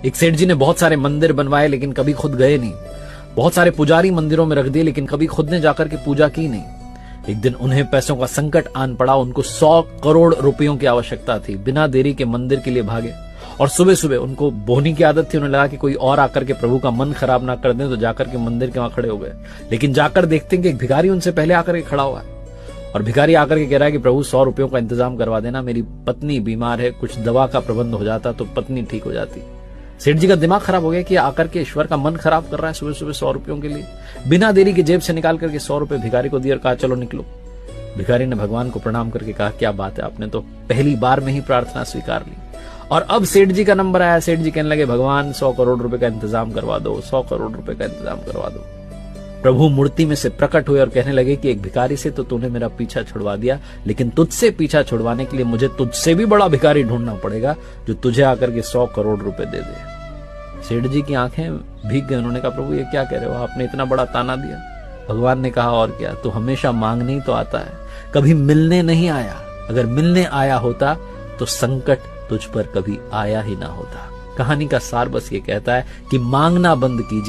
एक सेठ जी ने बहुत सारे मंदिर बनवाए लेकिन कभी खुद गए नहीं। बहुत सारे पुजारी मंदिरों में रख दिए लेकिन कभी खुद ने जाकर के पूजा की नहीं। एक दिन उन्हें पैसों का संकट आन पड़ा। उनको 100 करोड़ रुपयों की आवश्यकता थी। बिना देरी के मंदिर के लिए भागे और सुबह सुबह उनको बोहनी की आदत थी। उन्हें लगा कि कोई और आकर के प्रभु का मन खराब ना कर दे, तो जाकर के मंदिर के वहां खड़े हो गए। लेकिन जाकर देखते हैं कि एक भिखारी उनसे पहले आकर के खड़ा हुआ है और भिखारी आकर के कह रहा है कि प्रभु 100 रुपयों का इंतजाम करवा देना, मेरी पत्नी बीमार है, कुछ दवा का प्रबंध हो जाता तो पत्नी ठीक हो जाती। सेठ जी का दिमाग खराब हो गया कि आकर के ईश्वर का मन खराब कर रहा है सुबह सुबह 100 रुपयों के लिए। बिना देरी की जेब से निकाल करके 100 रुपए भिखारी को दिए और कहा चलो निकलो। भिखारी ने भगवान को प्रणाम करके कहा क्या बात है, आपने तो पहली बार में ही प्रार्थना स्वीकार ली। और अब सेठ जी का नंबर आया। सेठ जी कहने लगे भगवान 100 करोड़ रुपए का इंतजाम करवा दो, 100 करोड़ रुपए का इंतजाम करवा दो। प्रभु मूर्ति में से प्रकट हुए और कहने लगे कि एक भिखारी से तो तूने मेरा पीछा छुड़वा दिया, लेकिन तुझसे पीछा छुड़वाने के लिए मुझे तुझसे भी बड़ा भिखारी ढूंढना पड़ेगा जो तुझे आकर के 100 करोड़ रुपए दे दे। सेठ जी की आंखें भीग गई। उन्होंने कहा प्रभु ये क्या कह रहे हो, आपने इतना बड़ा ताना दिया। भगवान ने कहा और क्या, तू हमेशा मांगने ही तो आता है, कभी मिलने नहीं आया। अगर मिलने आया होता तो संकट तुझ पर कभी आया ही ना होता। कहानी का सार बस ये कहता है कि मांगना बंद कीजिए।